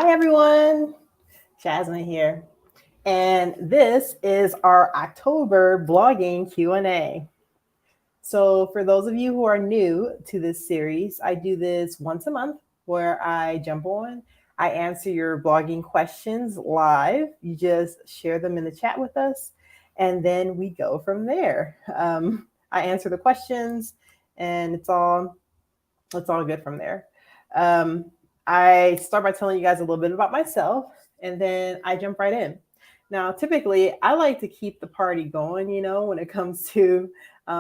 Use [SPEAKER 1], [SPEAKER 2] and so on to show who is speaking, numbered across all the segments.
[SPEAKER 1] Hi everyone, Jasmine here. And this is our October blogging Q&A. So for those of you who are new to this series, I do this once a month where I jump on, I answer your blogging questions live. You just share them in the chat with us, and then we go from there. I answer the questions, and it's all good from there. I start by telling you guys a little bit about myself, and then I jump right in. Now, typically, I like to keep the party going, when it comes to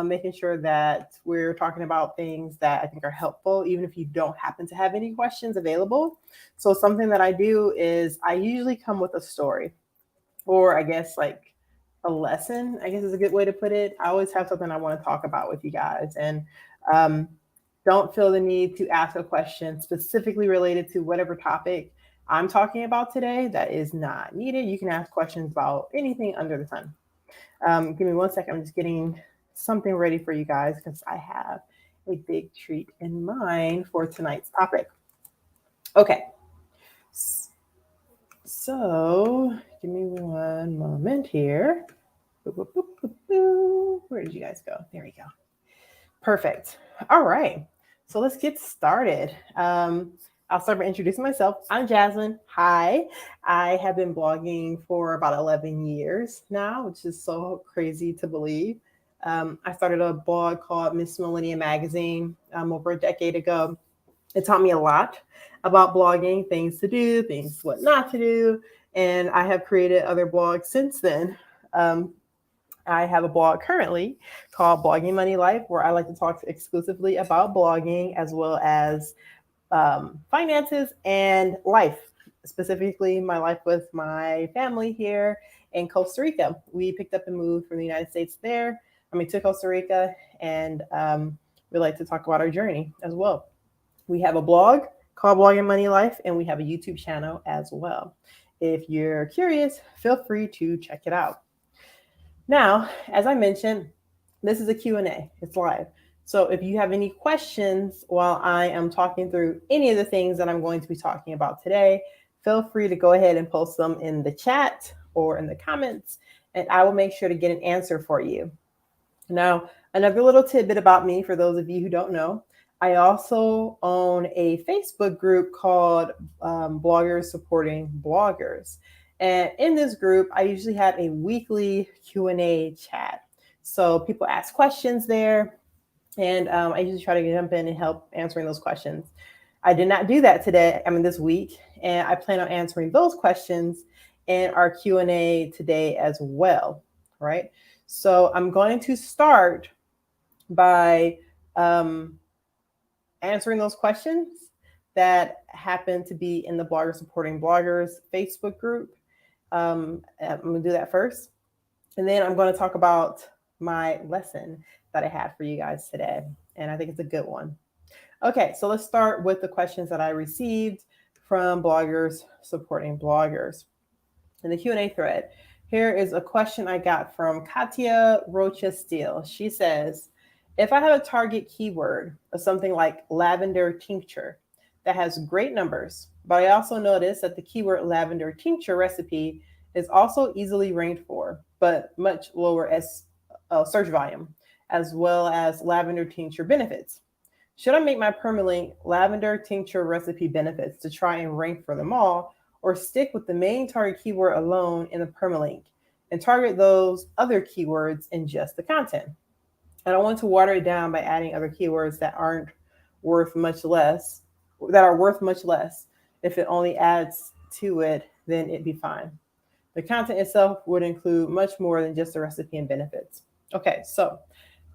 [SPEAKER 1] making sure that we're talking about things that I think are helpful, even if you don't happen to have any questions available. So something that I do is I usually come with a story, or I guess like a lesson, I guess is a good way to put it. I always have something I want to talk about with you guys. And don't feel the need to ask a question specifically related to whatever topic I'm talking about today. That is not needed. You can ask questions about anything under the sun. Give me 1 second. I'm just getting something ready for you guys because I have a big treat in mind for tonight's topic. Okay. So give me one moment here. Where did you guys go? There we go. Perfect. All right. So let's get started. I'll start by introducing myself. I'm Jasmine. Hi. I have been blogging for about 11 years now, which is so crazy to believe. I started a blog called Miss Millennium Magazine over a decade ago. It taught me a lot about blogging, things to do, things what not to do. And I have created other blogs since then. I have a blog currently called Blogging Money Life, where I like to talk exclusively about blogging as well as finances and life, specifically my life with my family here in Costa Rica. We picked up and moved from the United States to Costa Rica, and we like to talk about our journey as well. We have a blog called Blogging Money Life, and we have a YouTube channel as well. If you're curious, feel free to check it out. Now, as I mentioned, this is a Q&A. It's live. So if you have any questions while I am talking through any of the things that I'm going to be talking about today, feel free to go ahead and post them in the chat or in the comments, and I will make sure to get an answer for you. Now, another little tidbit about me, for those of you who don't know, I also own a Facebook group called Bloggers Supporting Bloggers. And in this group, I usually have a weekly Q&A chat. So people ask questions there, and I usually try to jump in and help answering those questions. I did not do that this week, and I plan on answering those questions in our Q&A today as well, right? So I'm going to start by answering those questions that happen to be in the Bloggers Supporting Bloggers Facebook group. I'm going to do that first. And then I'm going to talk about my lesson that I have for you guys today. And I think it's a good one. Okay, so let's start with the questions that I received from Bloggers Supporting Bloggers. In the Q&A thread, here is a question I got from Katia Rocha Steele. She says, if I have a target keyword of something like lavender tincture that has great numbers, but I also noticed that the keyword lavender tincture recipe is also easily ranked for, but much lower as search volume, as well as lavender tincture benefits. Should I make my permalink lavender tincture recipe benefits to try and rank for them all, or stick with the main target keyword alone in the permalink and target those other keywords in just the content? I don't want to water it down by adding other keywords that are worth much less. If it only adds to it, then it'd be fine. The content itself would include much more than just the recipe and benefits. Okay, so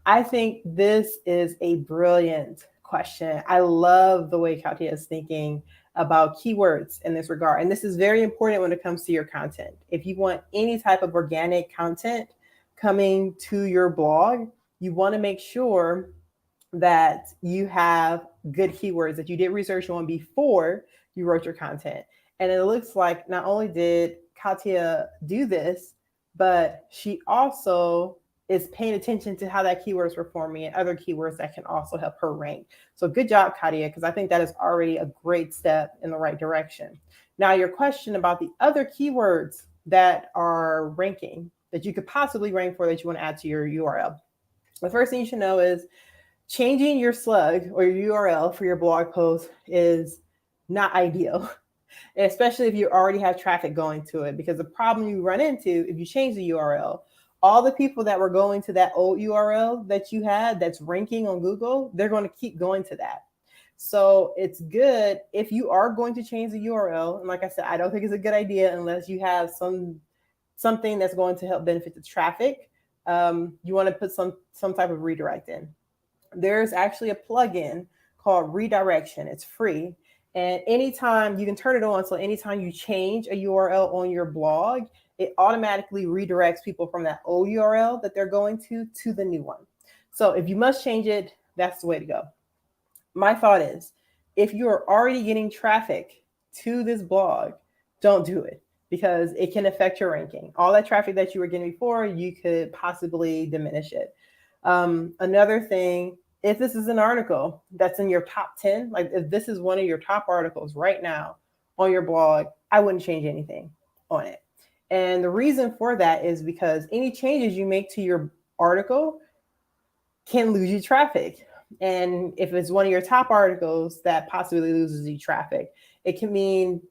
[SPEAKER 1] I think this is a brilliant question. I love the way Katia is thinking about keywords in this regard. And this is very important when it comes to your content. If you want any type of organic content coming to your blog, you want to make sure that you have good keywords that you did research on before you wrote your content. And it looks like not only did Katia do this, but she also is paying attention to how that keyword is performing and other keywords that can also help her rank. So good job, Katia, because I think that is already a great step in the right direction. Now, your question about the other keywords that are ranking, that you could possibly rank for, that you want to add to your URL. The first thing you should know is changing your slug or your URL for your blog post is not ideal, especially if you already have traffic going to it, because the problem you run into if you change the URL, all the people that were going to that old URL that you had that's ranking on Google, they're going to keep going to that. So it's good if you are going to change the URL. And like I said, I don't think it's a good idea unless you have something that's going to help benefit the traffic. You want to put some type of redirect in. There's actually a plugin called Redirection. It's free. And anytime you can turn it on, so anytime you change a URL on your blog, it automatically redirects people from that old URL that they're going to the new one. So if you must change it, that's the way to go. My thought is, if you're already getting traffic to this blog, don't do it, because it can affect your ranking. All that traffic that you were getting before, you could possibly diminish it. Another thing, if this is an article that's in your top 10, like if this is one of your top articles right now on your blog, I wouldn't change anything on it. And the reason for that is because any changes you make to your article can lose you traffic. And if it's one of your top articles that possibly loses you traffic, it can mean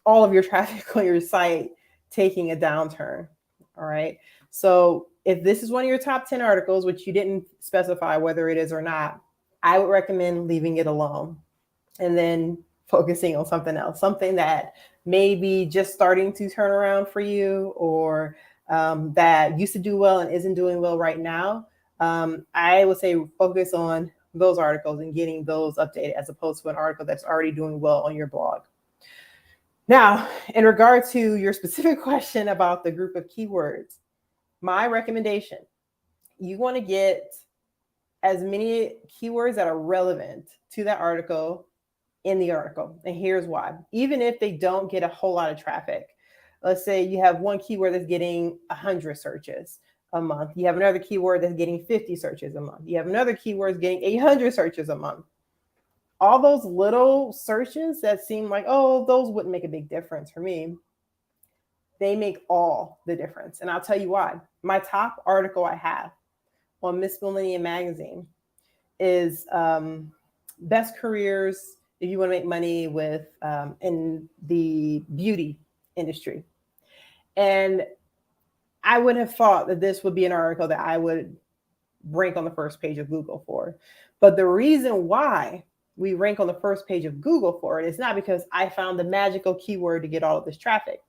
[SPEAKER 1] all of your traffic on your site taking a downturn. All right. So if this is one of your top 10 articles, which you didn't specify whether it is or not, I would recommend leaving it alone and then focusing on something else, something that may be just starting to turn around for you, or that used to do well and isn't doing well right now. I would say focus on those articles and getting those updated, as opposed to an article that's already doing well on your blog. Now, in regard to your specific question about the group of keywords, my recommendation, you want to get as many keywords that are relevant to that article in the article. And here's why. Even if they don't get a whole lot of traffic, let's say you have one keyword that's getting 100 searches a month. You have another keyword that's getting 50 searches a month. You have another keyword that's getting 800 searches a month. All those little searches that seem like, oh, those wouldn't make a big difference for me, they make all the difference. And I'll tell you why. My top article I have on Miss Millennium Magazine is best careers if you want to make money with in the beauty industry. And I would have thought that this would be an article that I would rank on the first page of Google for. But the reason why we rank on the first page of Google for it is not because I found the magical keyword to get all of this traffic.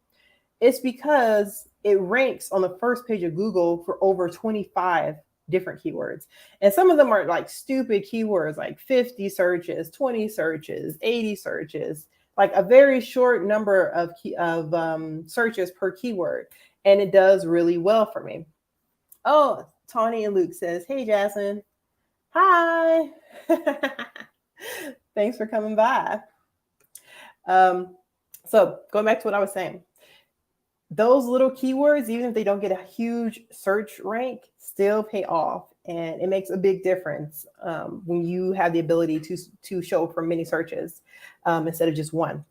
[SPEAKER 1] It's because it ranks on the first page of Google for over 25 different keywords. And some of them are like stupid keywords, like 50 searches, 20 searches, 80 searches, like a very short number of searches per keyword. And it does really well for me. Oh, Tawny and Luke says, hey, Jasmine. Hi. Thanks for coming by. So going back to what I was saying, those little keywords, even if they don't get a huge search rank, still pay off. And it makes a big difference when you have the ability to show for many searches instead of just one.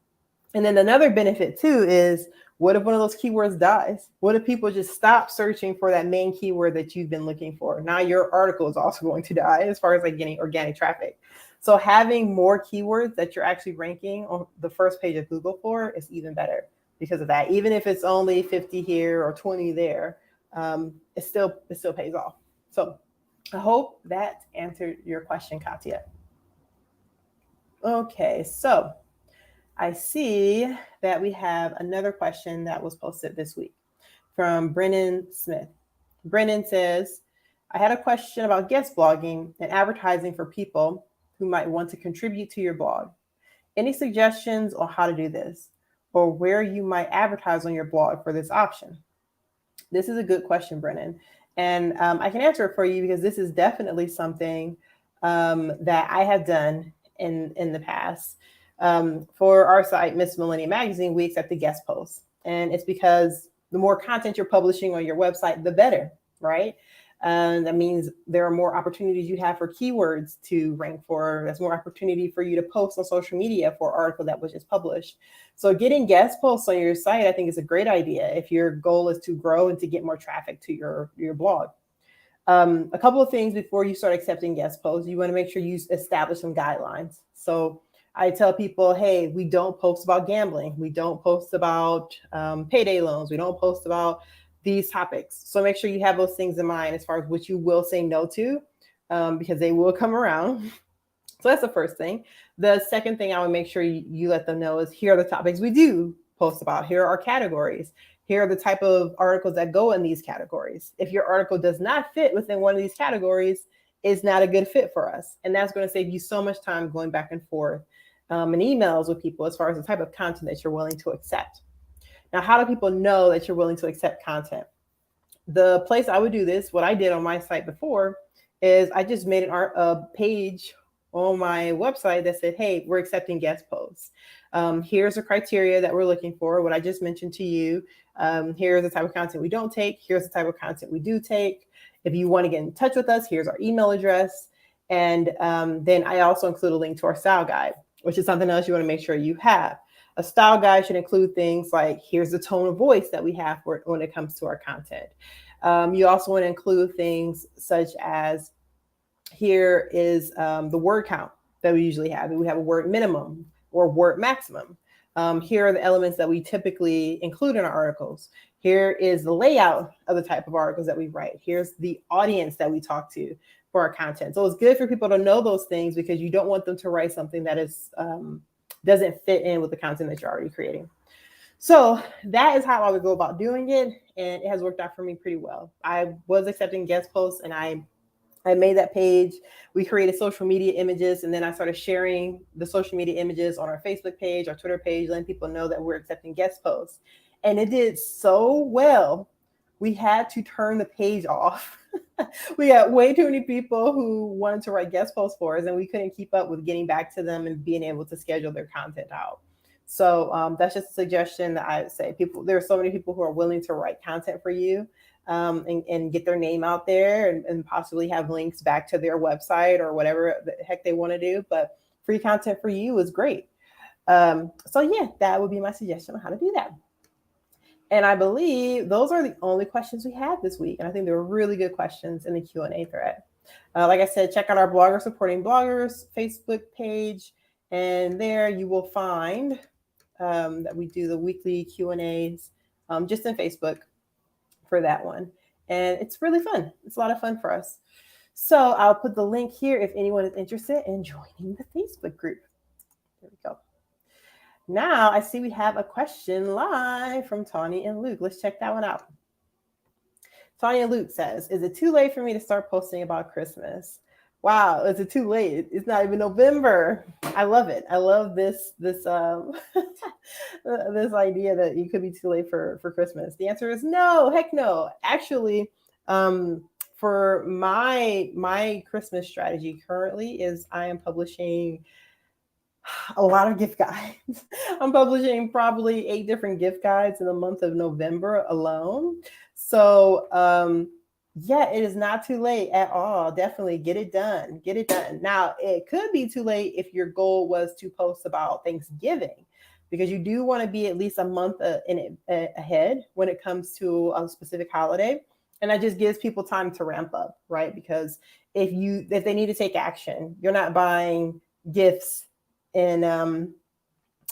[SPEAKER 1] And then another benefit too is, what if one of those keywords dies? What if people just stop searching for that main keyword that you've been looking for? Now your article is also going to die as far as like getting organic traffic. So having more keywords that you're actually ranking on the first page of Google for is even better because of that. Even if it's only 50 here or 20 there, it still pays off. So I hope that answered your question, Katya. Okay, so I see that we have another question that was posted this week from Brennan Smith. Brennan says, I had a question about guest blogging and advertising for people who might want to contribute to your blog. Any suggestions on how to do this or where you might advertise on your blog for this option? This is a good question, Brennan. And I can answer it for you because this is definitely something that I have done in the past. For our site, Miss Millennium Magazine, we accept the guest posts. And it's because the more content you're publishing on your website, the better, right? That means there are more opportunities you have for keywords to rank for. There's more opportunity for you to post on social media for an article that was just published. So getting guest posts on your site, I think, is a great idea if your goal is to grow and to get more traffic to your blog. A couple of things before you start accepting guest posts, you want to make sure you establish some guidelines. So I tell people, hey, we don't post about gambling. We don't post about payday loans. We don't post about these topics. So make sure you have those things in mind as far as what you will say no to, because they will come around. So that's the first thing. The second thing I would make sure you let them know is here are the topics we do post about. Here are our categories. Here are the type of articles that go in these categories. If your article does not fit within one of these categories, it's not a good fit for us. And that's going to save you so much time going back and forth and emails with people as far as the type of content that you're willing to accept. Now, how do people know that you're willing to accept content? The place I would do this, what I did on my site before, is I just made a page on my website that said, hey, we're accepting guest posts. Here's the criteria that we're looking for, what I just mentioned to you. Here's the type of content we don't take. Here's the type of content we do take. If you want to get in touch with us, here's our email address. And then I also include a link to our style guide, which is something else you want to make sure you have. A style guide should include things like, here's the tone of voice that we have for when it comes to our content. You also want to include things such as, here is the word count that we usually have. We have a word minimum or word maximum. Here are the elements that we typically include in our articles. Here is the layout of the type of articles that we write. Here's the audience that we talk to for our content. So it's good for people to know those things, because you don't want them to write something that is doesn't fit in with the content that you're already creating. So that is how I would go about doing it. And it has worked out for me pretty well. I was accepting guest posts, and I made that page. We created social media images, and then I started sharing the social media images on our Facebook page, our Twitter page, letting people know that we're accepting guest posts. And it did so well, we had to turn the page off. We had way too many people who wanted to write guest posts for us, and we couldn't keep up with getting back to them and being able to schedule their content out. So that's just a suggestion that I would say. There are so many people who are willing to write content for you. And get their name out there and possibly have links back to their website or whatever the heck they want to do. But free content for you is great. So yeah, that would be my suggestion on how to do that. And I believe those are the only questions we had this week. And I think they were really good questions in the Q&A thread. Like I said, check out our Blogger Supporting Bloggers Facebook page. And there you will find that we do the weekly Q&As just in Facebook for that one. And it's really fun. It's a lot of fun for us. So I'll put the link here if anyone is interested in joining the Facebook group. There we go. Now I see we have a question live from Tawny and Luke. Let's check that one out. Tawny and Luke says, is it too late for me to start posting about Christmas? Wow, is it too late? It's not even November. I love it. I love this this idea that you could be too late for Christmas. The answer is no, heck no. Actually, for my Christmas strategy currently is I am publishing a lot of gift guides. I'm publishing probably 8 different gift guides in the month of November alone. So yeah, it is not too late at all. Definitely get it done. Get it done. Now, it could be too late if your goal was to post about Thanksgiving, because you do want to be at least a month ahead when it comes to a specific holiday. And that just gives people time to ramp up, right? Because if they need to take action, you're not buying gifts in,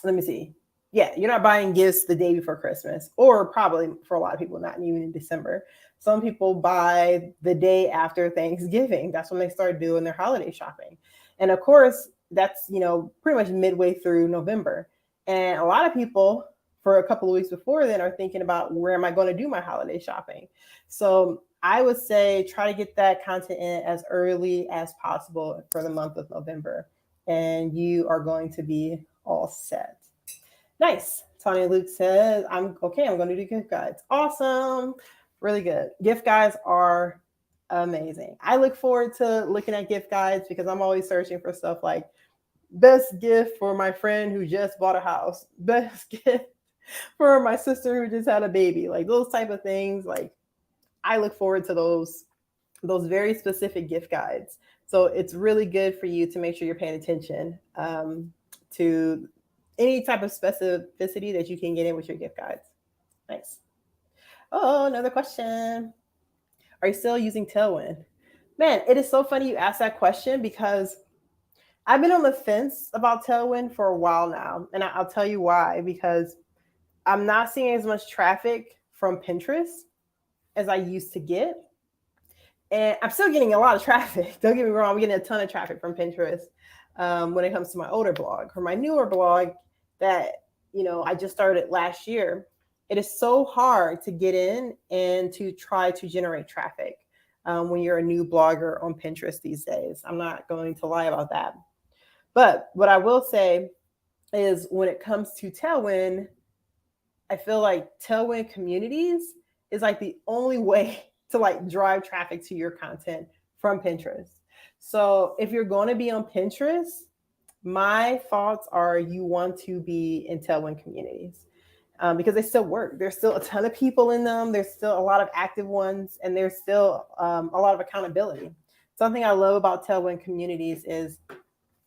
[SPEAKER 1] let me see. Yeah, you're not buying gifts the day before Christmas, or probably for a lot of people, not even in December. Some people buy the day after Thanksgiving. That's when they start doing their holiday shopping. And of course, that's, pretty much midway through November. And a lot of people for a couple of weeks before then are thinking about, where am I going to do my holiday shopping? So I would say try to get that content in as early as possible for the month of November, and you are going to be all set. Nice. Tony Luke says, I'm going to do gift guides. Awesome. Really good. Gift guides are amazing. I look forward to looking at gift guides because I'm always searching for stuff like best gift for my friend who just bought a house, best gift for my sister who just had a baby, like those type of things. Like, I look forward to those those very specific gift guides. So it's really good for you to make sure you're paying attention to any type of specificity that you can get in with your gift guides. Nice. Oh, another question. Are you still using Tailwind? Man, it is so funny you asked that question because I've been on the fence about Tailwind for a while now. And I'll tell you why. Because I'm not seeing as much traffic from Pinterest as I used to get. And I'm still getting a lot of traffic. Don't get me wrong, I'm getting a ton of traffic from Pinterest when it comes to my older blog. For my newer blog that, I just started last year, it is so hard to get in and to try to generate traffic when you're a new blogger on Pinterest these days. I'm not going to lie about that. But what I will say is when it comes to Tailwind, I feel like Tailwind communities is like the only way to like drive traffic to your content from Pinterest. So if you're going to be on Pinterest, my thoughts are you want to be in Tailwind communities because they still work. There's still a ton of people in them. There's still a lot of active ones, and there's still a lot of accountability. Something I love about Tailwind communities is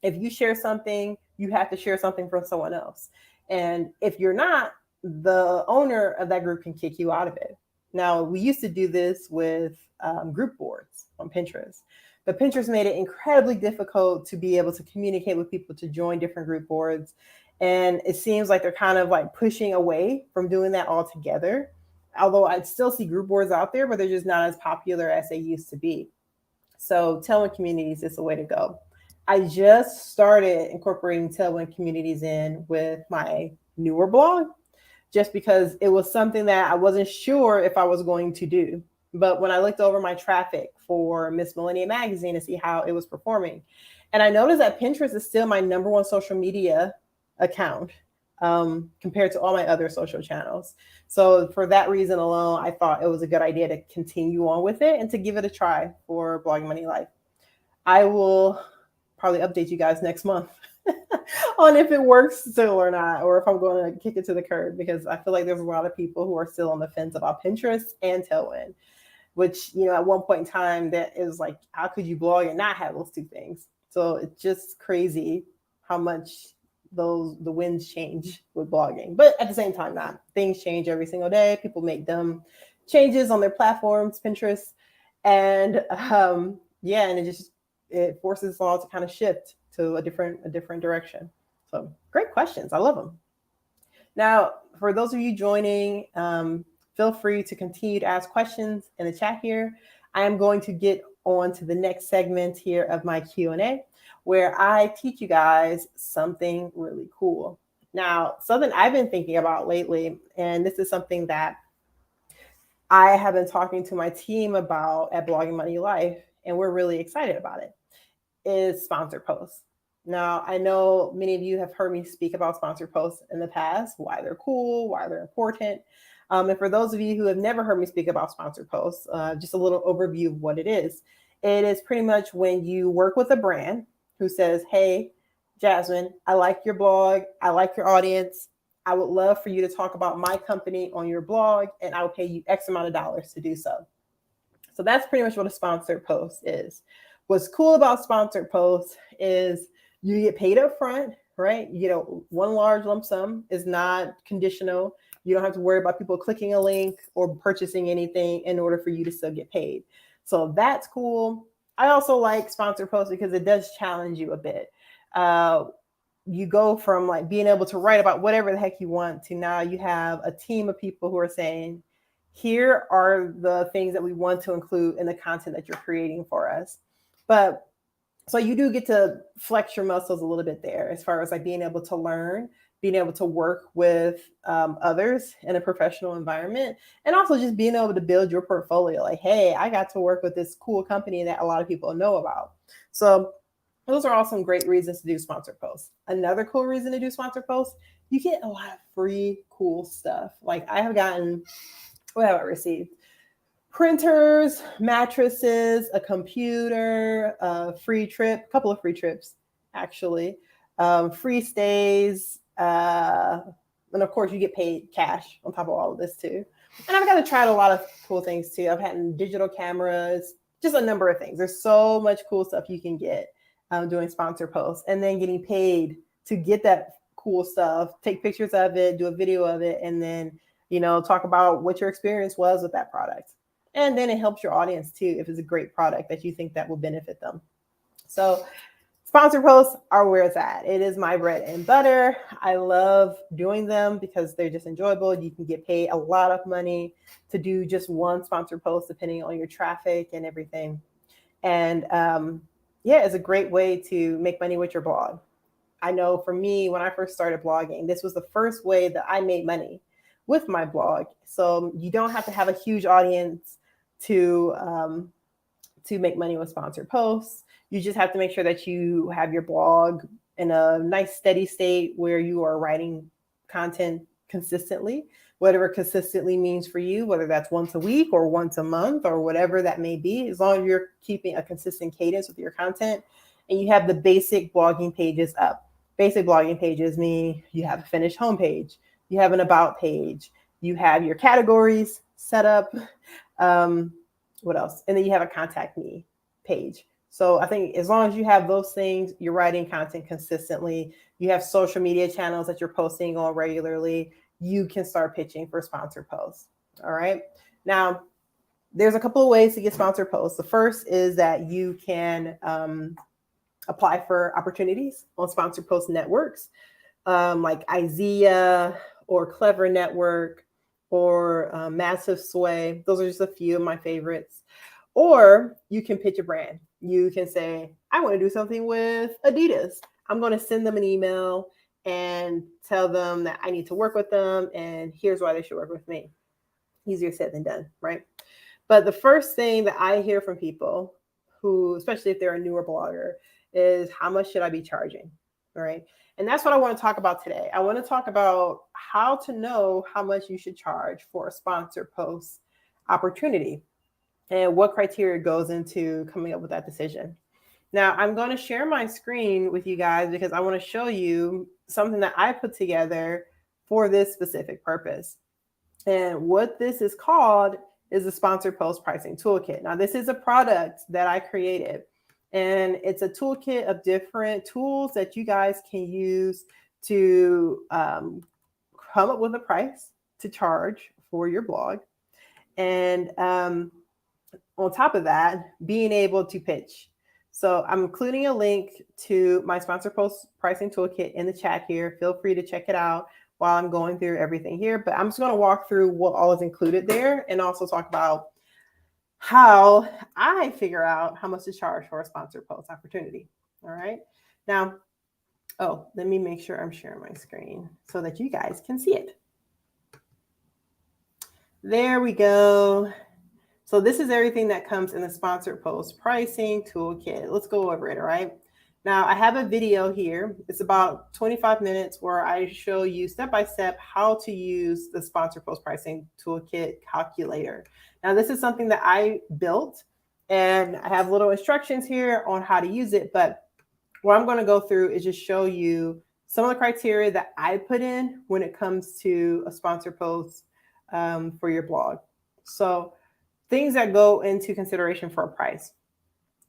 [SPEAKER 1] if you share something, you have to share something from someone else. And if you're not, the owner of that group can kick you out of it. Now, we used to do this with group boards on Pinterest, but Pinterest made it incredibly difficult to be able to communicate with people to join different group boards. And it seems like they're kind of like pushing away from doing that altogether. Although I still see group boards out there, but they're just not as popular as they used to be. So Tailwind communities is the way to go. I just started incorporating Tailwind communities in with my newer blog, just because it was something that I wasn't sure if I was going to do. But when I looked over my traffic for Miss Millennium Magazine to see how it was performing, and I noticed that Pinterest is still my number one social media account compared to all my other social channels. So for that reason alone, I thought it was a good idea to continue on with it and to give it a try for Blogging Money Life. I will probably update you guys next month on if it works still or not, or if I'm going to kick it to the curb, because I feel like there's a lot of people who are still on the fence about Pinterest and Tailwind, which, at one point in time that is like, how could you blog and not have those two things? So it's just crazy how much the winds change with blogging. But at the same time, not. Things change every single day. People make dumb changes on their platforms, Pinterest. And and it forces us all to kind of shift to a different direction. So great questions. I love them. Now, for those of you joining, feel free to continue to ask questions in the chat here. I am going to get on to the next segment here of my Q&A, where I teach you guys something really cool. Now, something I've been thinking about lately, and this is something that I have been talking to my team about at Blogging Money Life, and we're really excited about it, is sponsored posts. Now, I know many of you have heard me speak about sponsored posts in the past, why they're cool, why they're important. And for those of you who have never heard me speak about sponsored posts, just a little overview of what it is. It is pretty much when you work with a brand who says, hey, Jasmine, I like your blog. I like your audience. I would love for you to talk about my company on your blog, and I'll pay you X amount of dollars to do so. So that's pretty much what a sponsored post is. What's cool about sponsored posts is you get paid up front, right? You get one large lump sum, is not conditional. You don't have to worry about people clicking a link or purchasing anything in order for you to still get paid. So that's cool. I also like sponsored posts because it does challenge you a bit. You go from like being able to write about whatever the heck you want to now you have a team of people who are saying, here are the things that we want to include in the content that you're creating for us. But so you do get to flex your muscles a little bit there as far as like being able to learn, being able to work with others in a professional environment, and also just being able to build your portfolio. Like, hey, I got to work with this cool company that a lot of people know about. So those are all some great reasons to do sponsored posts. Another cool reason to do sponsored posts, you get a lot of free cool stuff. Like I have gotten, what have I received? Printers, mattresses, a computer, a free trip, a couple of free trips, actually, free stays, and of course you get paid cash on top of all of this too. And I've got to try a lot of cool things too. I've had digital cameras, just a number of things. There's so much cool stuff you can get doing sponsor posts, and then getting paid to get that cool stuff, take pictures of it, do a video of it, and then, talk about what your experience was with that product. And then it helps your audience too, if it's a great product that you think that will benefit them. So sponsor posts are where it's at. It is my bread and butter. I love doing them because they're just enjoyable. You can get paid a lot of money to do just one sponsor post, depending on your traffic and everything. And it's a great way to make money with your blog. I know for me, when I first started blogging, this was the first way that I made money with my blog. So you don't have to have a huge audience to make money with sponsored posts. You just have to make sure that you have your blog in a nice steady state where you are writing content consistently, whatever consistently means for you, whether that's once a week or once a month or whatever that may be, as long as you're keeping a consistent cadence with your content and you have the basic blogging pages up. Basic blogging pages mean you have a finished homepage, you have an about page, you have your categories set up. What else? And then you have a contact me page. So I think as long as you have those things, you're writing content consistently, you have social media channels that you're posting on regularly, you can start pitching for sponsored posts. All right. Now, there's a couple of ways to get sponsored posts. The first is that you can apply for opportunities on sponsored post networks like IZEA or Clever Network or Massive Sway. Those are just a few of my favorites. Or you can pitch a brand. You can say, I want to do something with Adidas. I'm going to send them an email and tell them that I need to work with them and here's why they should work with me. Easier said than done, right? But the first thing that I hear from people who, especially if they're a newer blogger, is how much should I be charging, right? And that's what I want to talk about today. I want to talk about how to know how much you should charge for a sponsored post opportunity and what criteria goes into coming up with that decision. Now, I'm going to share my screen with you guys because I want to show you something that I put together for this specific purpose. And what this is called is the Sponsored Post Pricing Toolkit. Now, this is a product that I created, and it's a toolkit of different tools that you guys can use to come up with a price to charge for your blog. And on top of that, being able to pitch. So I'm including a link to my Sponsored Post Pricing Toolkit in the chat here. Feel free to check it out while I'm going through everything here. But I'm just going to walk through what all is included there and also talk about how I figure out how much to charge for a sponsored post opportunity. All right. Now, let me make sure I'm sharing my screen so that you guys can see it. There we go. So this is everything that comes in the Sponsored Post Pricing Toolkit. Let's go over it, all right? Now, I have a video here. It's about 25 minutes where I show you step-by-step how to use the Sponsored Post Pricing Toolkit calculator. Now, this is something that I built, and I have little instructions here on how to use it, but what I'm going to go through is just show you some of the criteria that I put in when it comes to a sponsored post for your blog. So things that go into consideration for a price.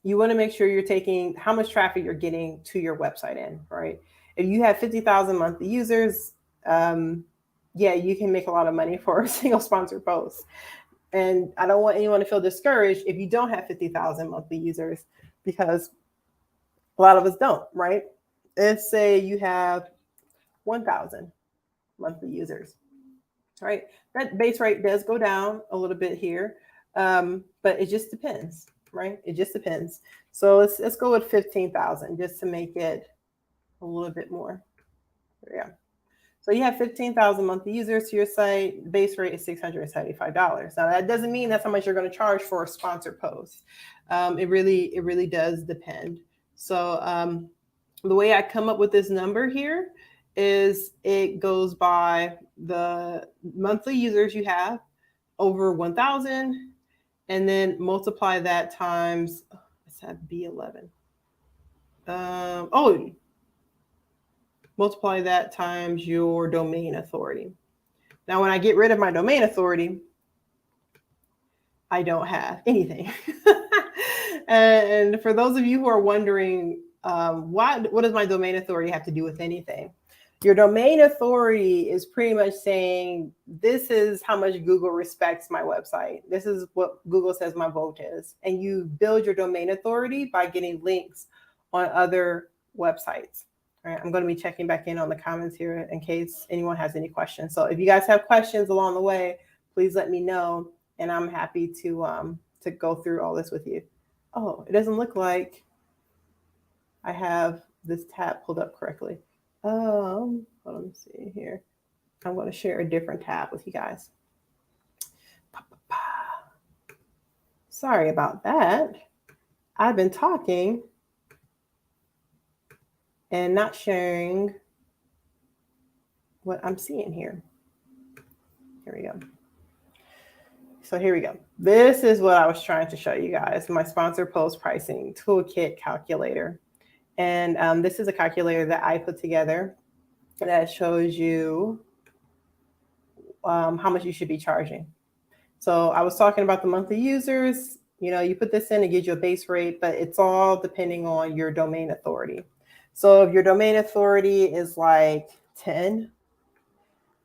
[SPEAKER 1] You want to make sure you're taking how much traffic you're getting to your website in, right? If you have 50,000 monthly users, you can make a lot of money for a single sponsored post. And I don't want anyone to feel discouraged if you don't have 50,000 monthly users, because a lot of us don't, right? Let's say you have 1,000 monthly users, right? That base rate does go down a little bit here, but it just depends, right? It just depends. So let's go with 15,000 just to make it a little bit more. Yeah. So you have 15,000 monthly users to your site. Base rate is $675. Now that doesn't mean that's how much you're going to charge for a sponsored post. It really does depend. So the way I come up with this number here is it goes by the monthly users you have over 1,000, and then multiply that times, let's have B11. Multiply that times your domain authority. Now, when I get rid of my domain authority, I don't have anything. And for those of you who are wondering, what does my domain authority have to do with anything? Your domain authority is pretty much saying, this is how much Google respects my website. This is what Google says my vote is. And you build your domain authority by getting links on other websites. All right, I'm going to be checking back in on the comments here in case anyone has any questions. So if you guys have questions along the way, please let me know, and I'm happy to go through all this with you. Oh, it doesn't look like I have this tab pulled up correctly. Let me see here. I'm going to share a different tab with you guys. Sorry about that. I've been talking and not sharing what I'm seeing here. Here we go. So here we go. This is what I was trying to show you guys, my sponsor post pricing toolkit calculator. And this is a calculator that I put together that shows you how much you should be charging. So I was talking about the monthly users. You put this in, it gives you a base rate, but it's all depending on your domain authority. So if your domain authority is like 10,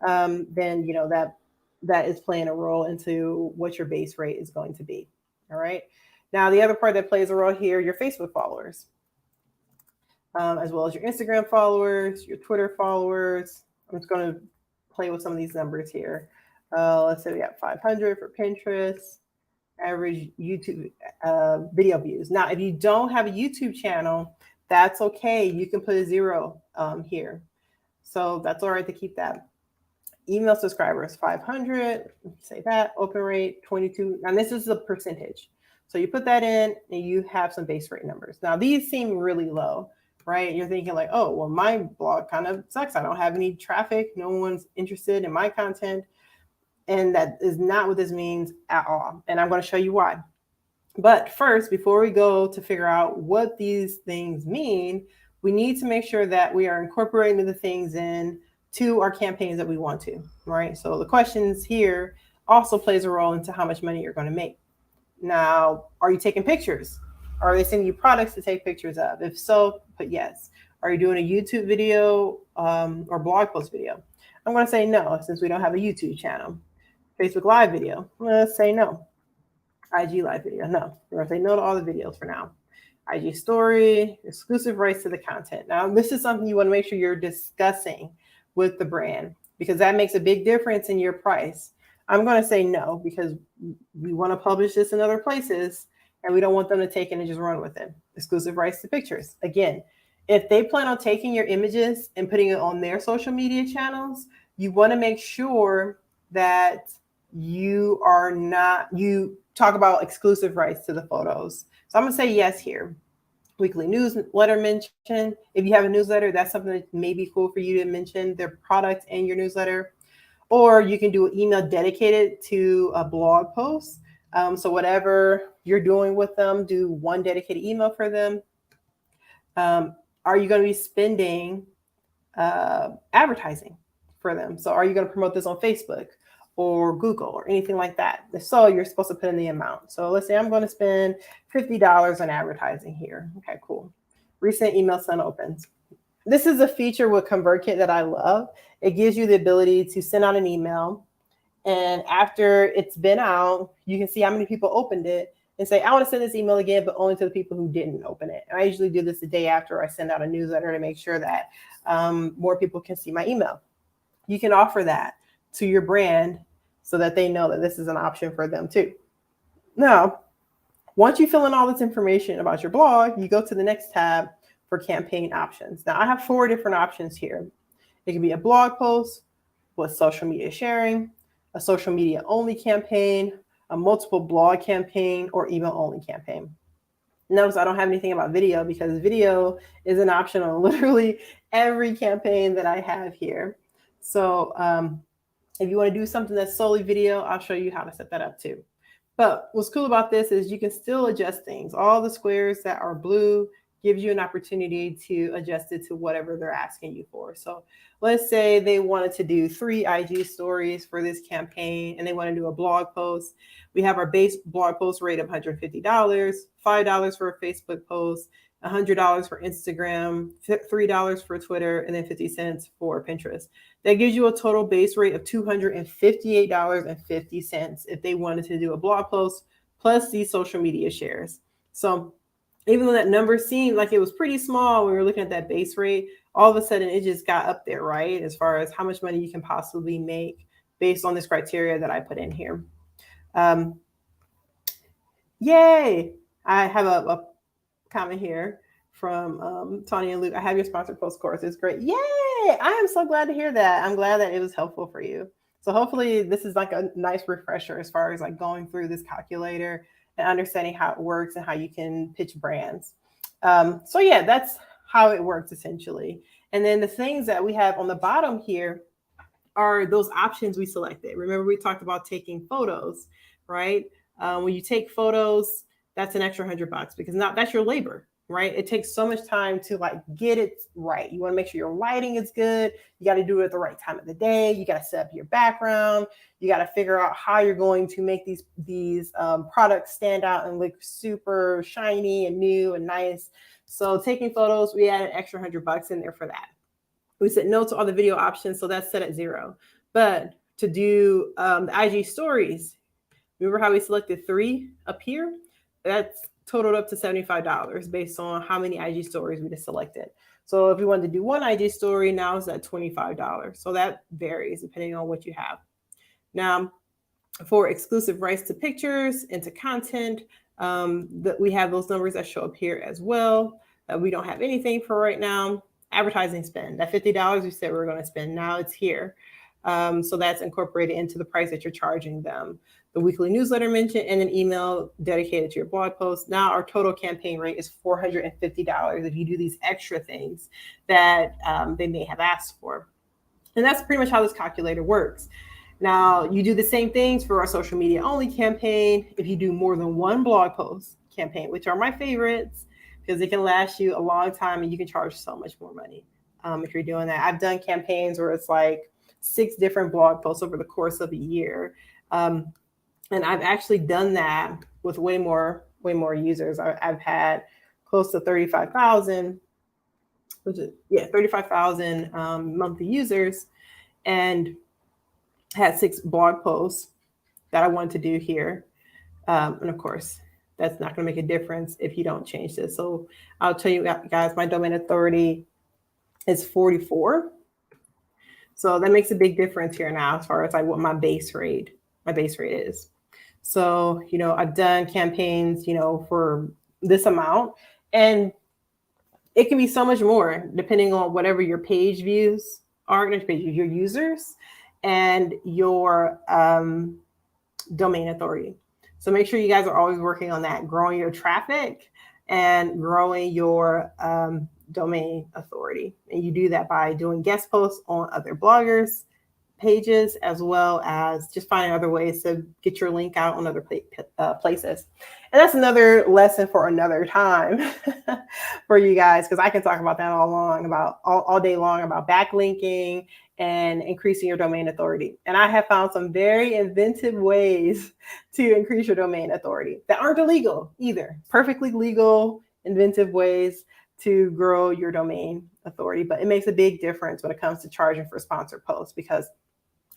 [SPEAKER 1] then that is playing a role into what your base rate is going to be. All right. Now, the other part that plays a role here, your Facebook followers, as well as your Instagram followers, your Twitter followers. I'm just going to play with some of these numbers here. Let's say we got 500 for Pinterest, average YouTube video views. Now, if you don't have a YouTube channel, that's okay. You can put a 0 here. So that's all right to keep that. Email subscribers, 500, say that, open rate, 22. And this is a percentage. So you put that in and you have some base rate numbers. Now, these seem really low, right? You're thinking like, oh, well, my blog kind of sucks. I don't have any traffic. No one's interested in my content. And that is not what this means at all. And I'm going to show you why. But first, before we go to figure out what these things mean, we need to make sure that we are incorporating the things in to our campaigns that we want to, right? So the questions here also plays a role into how much money you're going to make. Now, are you taking pictures? Are they sending you products to take pictures of? If so, put yes. Are you doing a YouTube video or blog post video? I'm going to say no, since we don't have a YouTube channel. Facebook Live video, let's say no. IG Live video, no. We're going to say no to all the videos for now. IG Story, exclusive rights to the content. Now, this is something you want to make sure you're discussing with the brand, because that makes a big difference in your price. I'm going to say no, because we want to publish this in other places and we don't want them to take it and just run with it. Exclusive rights to pictures. Again, if they plan on taking your images and putting it on their social media channels, you want to make sure that you talk about exclusive rights to the photos. So I'm going to say yes here. Weekly newsletter mention. If you have a newsletter, that's something that may be cool for you to mention their product in your newsletter. Or you can do an email dedicated to a blog post. So whatever you're doing with them, do one dedicated email for them. Are you going to be spending advertising for them? So are you going to promote this on Facebook or Google or anything like that? If so, you're supposed to put in the amount. So let's say I'm going to spend $50 on advertising here. Okay, cool. Recent email sent opens. This is a feature with ConvertKit that I love. It gives you the ability to send out an email, and after it's been out, you can see how many people opened it and say, I want to send this email again, but only to the people who didn't open it. And I usually do this the day after I send out a newsletter to make sure that more people can see my email. You can offer that to your brand so that they know that this is an option for them too. Now, once you fill in all this information about your blog, you go to the next tab for campaign options. Now, I have 4 different options here. It can be a blog post with social media sharing, a social media only campaign, a multiple blog campaign, or email only campaign. Notice I don't have anything about video, because video is an option on literally every campaign that I have here. So if you want to do something that's solely video, I'll show you how to set that up too. But what's cool about this is you can still adjust things. All the squares that are blue gives you an opportunity to adjust it to whatever they're asking you for. So let's say they wanted to do 3 IG stories for this campaign and they want to do a blog post. We have our base blog post rate of $150, $5 for a Facebook post, $100 for Instagram, $3 for Twitter, and then 50 cents for Pinterest. That gives you a total base rate of $258.50 if they wanted to do a blog post plus these social media shares. So even though that number seemed like it was pretty small when we were looking at that base rate, all of a sudden it just got up there, right? As far as how much money you can possibly make based on this criteria that I put in here. Yay! I have a comment here from Tanya and Luke. I have your sponsored post course. It's great. Yay! I am so glad to hear that. I'm glad that it was helpful for you. So hopefully this is like a nice refresher as far as like going through this calculator and understanding how it works and how you can pitch brands. So yeah, that's how it works essentially. And then the things that we have on the bottom here are those options we selected. Remember we talked about taking photos, right? When you take photos, that's an extra $100 because now that's your labor, right? It takes so much time to like get it right. You want to make sure your lighting is good. You got to do it at the right time of the day. You got to set up your background. You got to figure out how you're going to make these products stand out and look super shiny and new and nice. So taking photos, we add an extra $100 in there for that. We said no to all the video options, so that's set at 0. But to do the IG stories, remember how we selected 3 up here? That's totaled up to $75 based on how many IG stories we just selected. So if we wanted to do 1 IG story, now it's at $25. So that varies depending on what you have. Now, for exclusive rights to pictures and to content, we have those numbers that show up here as well. We don't have anything for right now. Advertising spend, that $50 we said we were going to spend, now it's here. So that's incorporated into the price that you're charging them. The weekly newsletter mentioned and an email dedicated to your blog post. Now our total campaign rate is $450 if you do these extra things that they may have asked for. And that's pretty much how this calculator works. Now you do the same things for our social media only campaign. If you do more than 1 blog post campaign, which are my favorites, because it can last you a long time and you can charge so much more money if you're doing that. I've done campaigns where it's like 6 different blog posts over the course of a year. And I've actually done that with way more users. I've had close to 35,000, 35,000 monthly users, and had 6 blog posts that I wanted to do here. And of course, that's not going to make a difference if you don't change this. So I'll tell you guys, my domain authority is 44. So that makes a big difference here now as far as like what my base rate is. So, I've done campaigns, for this amount, and it can be so much more depending on whatever your page views are, your users and your domain authority. So make sure you guys are always working on that, growing your traffic and growing your domain authority. And you do that by doing guest posts on other bloggers' pages, as well as just finding other ways to get your link out on other places. And that's another lesson for another time for you guys, because I can talk about that all day long about backlinking and increasing your domain authority. And I have found some very inventive ways to increase your domain authority that aren't illegal either. Perfectly legal, inventive ways to grow your domain authority. But it makes a big difference when it comes to charging for sponsored posts, because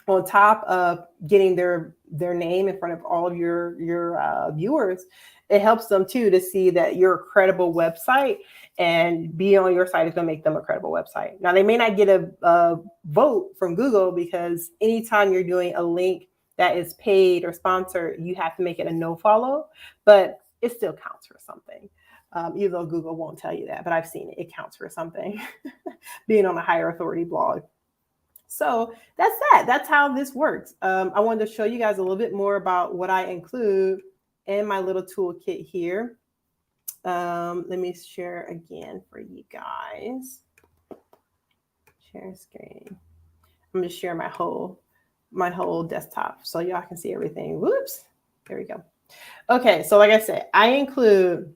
[SPEAKER 1] on top of getting their name in front of all of your viewers, it helps them too to see that you're a credible website, and being on your site is going to make them a credible website. Now, they may not get a vote from Google, because anytime you're doing a link that is paid or sponsored, you have to make it a no follow, but it still counts for something. Even though Google won't tell you that, but I've seen it. It counts for something, being on a higher authority blog. So that's that. That's how this works. I wanted to show you guys a little bit more about what I include in my little toolkit here. Let me share again for you guys. Share screen. I'm just sharing my whole desktop so y'all can see everything. Whoops. There we go. Okay. So like I said, I include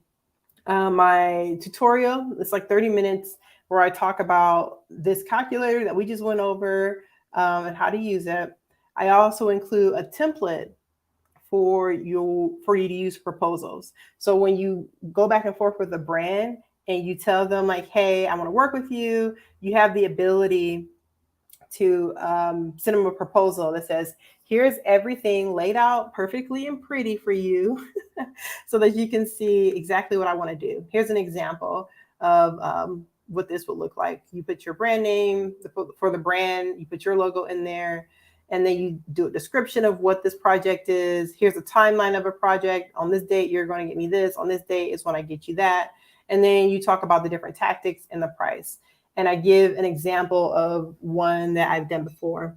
[SPEAKER 1] My tutorial, it's like 30 minutes where I talk about this calculator that we just went over and how to use it. I also include a template for you to use proposals. So when you go back and forth with a brand and you tell them like, hey, I want to work with you, you have the ability to send them a proposal that says, here's everything laid out perfectly and pretty for you so that you can see exactly what I want to do. Here's an example of what this would look like. You put your brand name for the brand, you put your logo in there, and then you do a description of what this project is. Here's a timeline of a project. On this date, you're going to get me this. On this date is when I get you that. And then you talk about the different tactics and the price. And I give an example of one that I've done before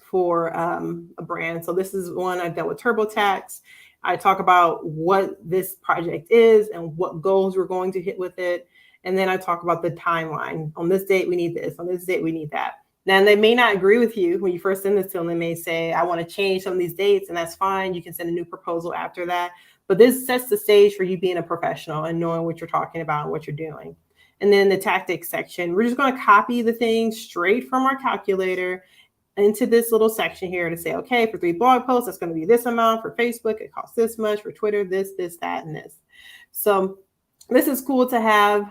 [SPEAKER 1] for a brand. So this is one I've done with TurboTax. I talk about what this project is and what goals we're going to hit with it. And then I talk about the timeline. On this date, we need this. On this date, we need that. Now, they may not agree with you when you first send this to them. They may say, I want to change some of these dates, and that's fine. You can send a new proposal after that. But this sets the stage for you being a professional and knowing what you're talking about and what you're doing. And then the tactics section, we're just going to copy the thing straight from our calculator into this little section here to say, okay, for 3 blog posts, that's going to be this amount. For Facebook, it costs this much. For Twitter, this, that, and this. So this is cool to have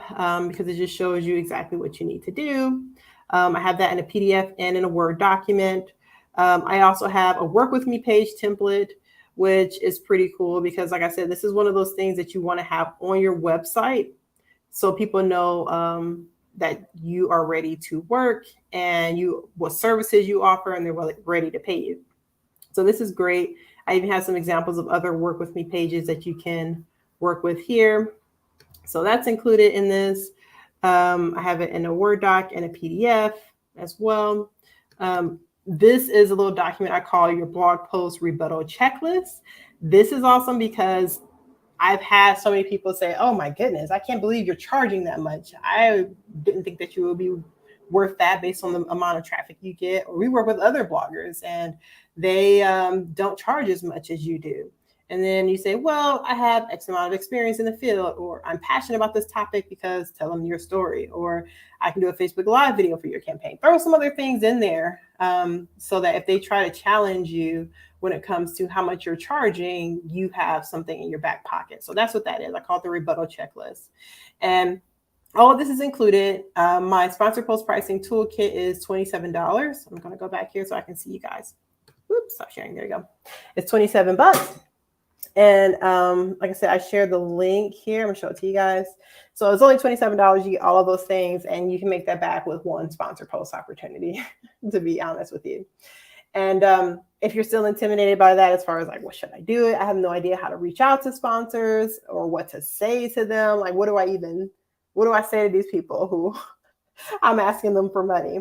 [SPEAKER 1] because it just shows you exactly what you need to do. I have that in a PDF and in a Word document. I also have a work with me page template, which is pretty cool because, like I said, this is one of those things that you want to have on your website so people know that you are ready to work and what services you offer, and they're ready to pay you. So this is great. I even have some examples of other work with me pages that you can work with here. So that's included in this. I have it in a Word doc and a PDF as well. This is a little document I call your blog post rebuttal checklist. This is awesome because I've had so many people say, oh my goodness, I can't believe you're charging that much. I didn't think that you would be worth that based on the amount of traffic you get. Or we work with other bloggers and they don't charge as much as you do. And then you say, well, I have X amount of experience in the field, or I'm passionate about this topic because tell them your story, or I can do a Facebook Live video for your campaign. Throw some other things in there so that if they try to challenge you when it comes to how much you're charging, you have something in your back pocket. So that's what that is. I call it the rebuttal checklist. And all of this is included. My sponsored post pricing toolkit is $27. I'm going to go back here so I can see you guys. Oops, stop sharing. There you go. It's $27. And like I said, I shared the link here. I'm going to show it to you guys. So it's only $27. You get all of those things, and you can make that back with one sponsored post opportunity, to be honest with you. And if you're still intimidated by that, as far as like, what should I do? I have no idea how to reach out to sponsors or what to say to them. Like, what do I say to these people who I'm asking them for money?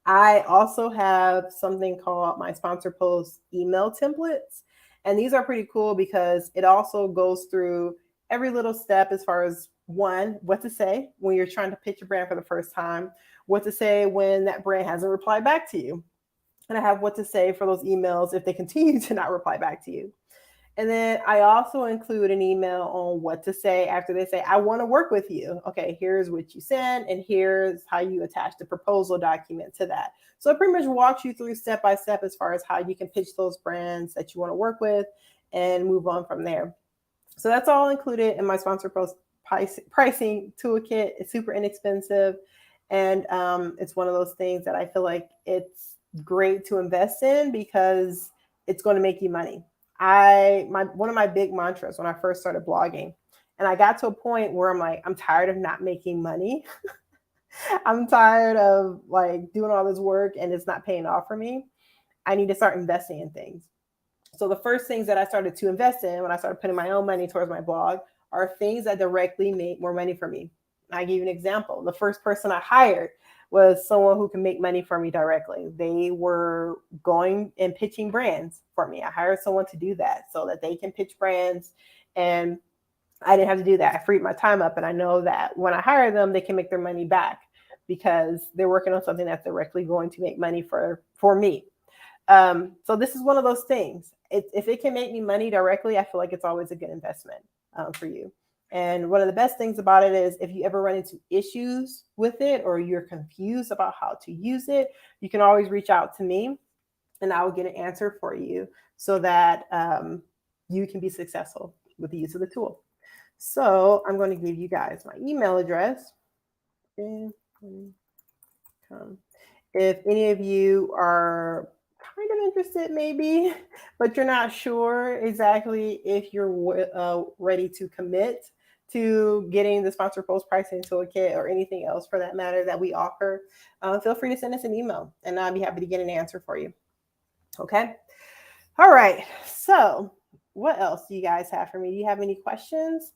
[SPEAKER 1] I also have something called my sponsor post email templates. And these are pretty cool because it also goes through every little step as far as, one, what to say when you're trying to pitch your brand for the first time, what to say when that brand hasn't replied back to you. And I have what to say for those emails if they continue to not reply back to you. And then I also include an email on what to say after they say, I want to work with you. Okay, here's what you sent, and here's how you attach the proposal document to that. So it pretty much walks you through step by step as far as how you can pitch those brands that you want to work with and move on from there. So that's all included in my sponsor post pricing toolkit. It's super inexpensive. And it's one of those things that I feel like it's great to invest in because it's going to make you money. One of my big mantras when I first started blogging, and I got to a point where I'm like, I'm tired of not making money. I'm tired of like doing all this work and it's not paying off for me. I need to start investing in things. So the first things that I started to invest in when I started putting my own money towards my blog are things that directly make more money for me. I give you an example. The first person I hired was someone who can make money for me directly. They were going and pitching brands for me. I hired someone to do that so that they can pitch brands, and I didn't have to do that. I freed my time up, and I know that when I hire them, they can make their money back because they're working on something that's directly going to make money for me. So this is one of those things. If it can make me money directly, I feel like it's always a good investment for you. And one of the best things about it is if you ever run into issues with it or you're confused about how to use it, you can always reach out to me and I will get an answer for you so that you can be successful with the use of the tool. So I'm going to give you guys my email address. If any of you are kind of interested, maybe, but you're not sure exactly if you're ready to commit to getting the sponsor post pricing toolkit or anything else for that matter that we offer, feel free to send us an email and I'll be happy to get an answer for you. Okay. All right. So what else do you guys have for me? Do you have any questions?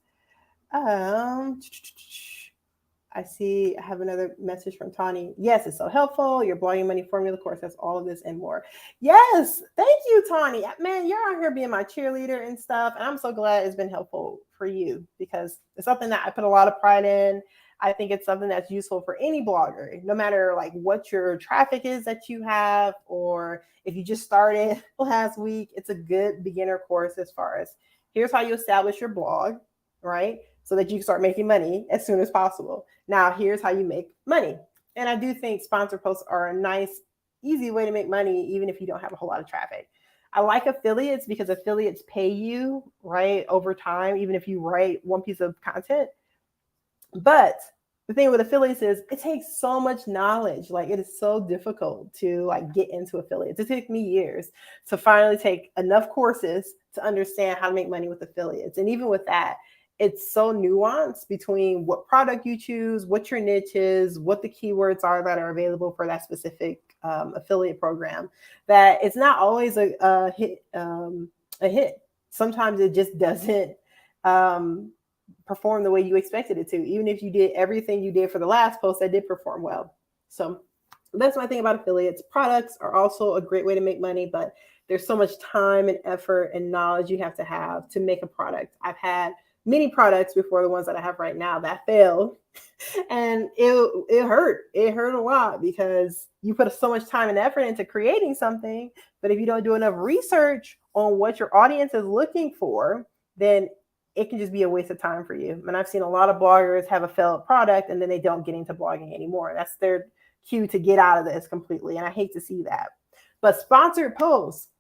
[SPEAKER 1] I see I have another message from Tani. Yes, it's so helpful. Your blogging money formula course has all of this and more. Yes, thank you, Tani. Man, you're out here being my cheerleader and stuff. And I'm so glad it's been helpful for you because it's something that I put a lot of pride in. I think it's something that's useful for any blogger, no matter like what your traffic is that you have, or if you just started last week, it's a good beginner course as far as here's how you establish your blog, right? So that you can start making money as soon as possible. Now, here's how you make money. And I do think sponsor posts are a nice, easy way to make money, even if you don't have a whole lot of traffic. I like affiliates because affiliates pay you, right, over time, even if you write one piece of content. But the thing with affiliates is it takes so much knowledge. Like it is so difficult to like get into affiliates. It took me years to finally take enough courses to understand how to make money with affiliates. And even with that, it's so nuanced between what product you choose, what your niche is, what the keywords are that are available for that specific affiliate program, that it's not always a hit. Sometimes it just doesn't perform the way you expected it to. Even if you did everything you did for the last post, that did perform well. So that's my thing about affiliates. Products are also a great way to make money, but there's so much time and effort and knowledge you have to make a product. I've had many products before the ones that I have right now that failed. And it hurt. It hurt a lot because you put so much time and effort into creating something, but if you don't do enough research on what your audience is looking for, then it can just be a waste of time for you. And I've seen a lot of bloggers have a failed product and then they don't get into blogging anymore. That's their cue to get out of this completely. And I hate to see that. But sponsored posts,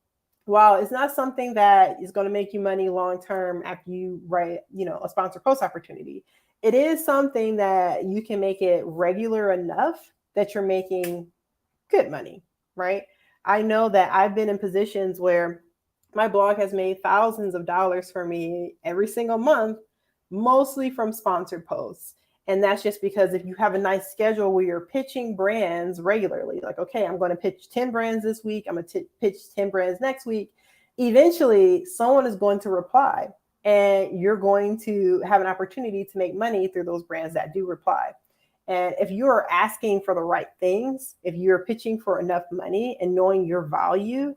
[SPEAKER 1] while it's not something that is going to make you money long-term after you write, a sponsored post opportunity, it is something that you can make it regular enough that you're making good money, right? I know that I've been in positions where my blog has made thousands of dollars for me every single month, mostly from sponsored posts. And that's just because if you have a nice schedule where you're pitching brands regularly, like, okay, I'm going to pitch 10 brands this week, I'm going to pitch 10 brands next week, eventually someone is going to reply and you're going to have an opportunity to make money through those brands that do reply. And if you're asking for the right things, if you're pitching for enough money and knowing your value,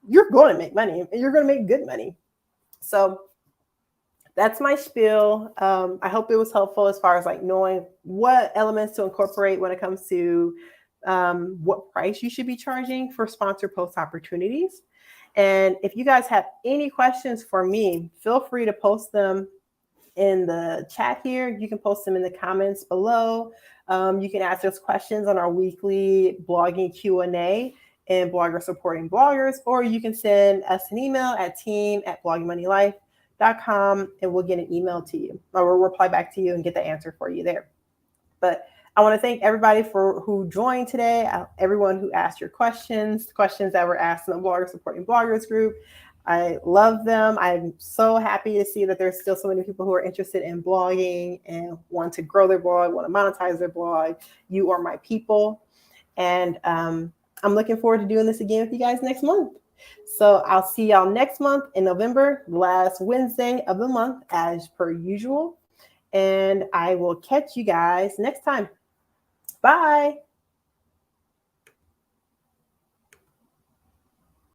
[SPEAKER 1] you're going to make money and you're going to make good money. So that's my spiel. I hope it was helpful as far as like knowing what elements to incorporate when it comes to what price you should be charging for sponsored post opportunities. And if you guys have any questions for me, feel free to post them in the chat here. You can post them in the comments below. You can ask us questions on our weekly blogging Q&A and Blogger Supporting Bloggers, or you can send us an email at team@bloggingmoneylife.com and we'll get an email to you, or we'll reply back to you and get the answer for you there. But I want to thank everybody who joined today, everyone who asked your questions, the questions that were asked in the Blogger Supporting Bloggers group. I love them. I'm so happy to see that there's still so many people who are interested in blogging and want to grow their blog, want to monetize their blog. You are my people. And I'm looking forward to doing this again with you guys next month. So I'll see y'all next month in November, last Wednesday of the month, as per usual. And I will catch you guys next time. Bye.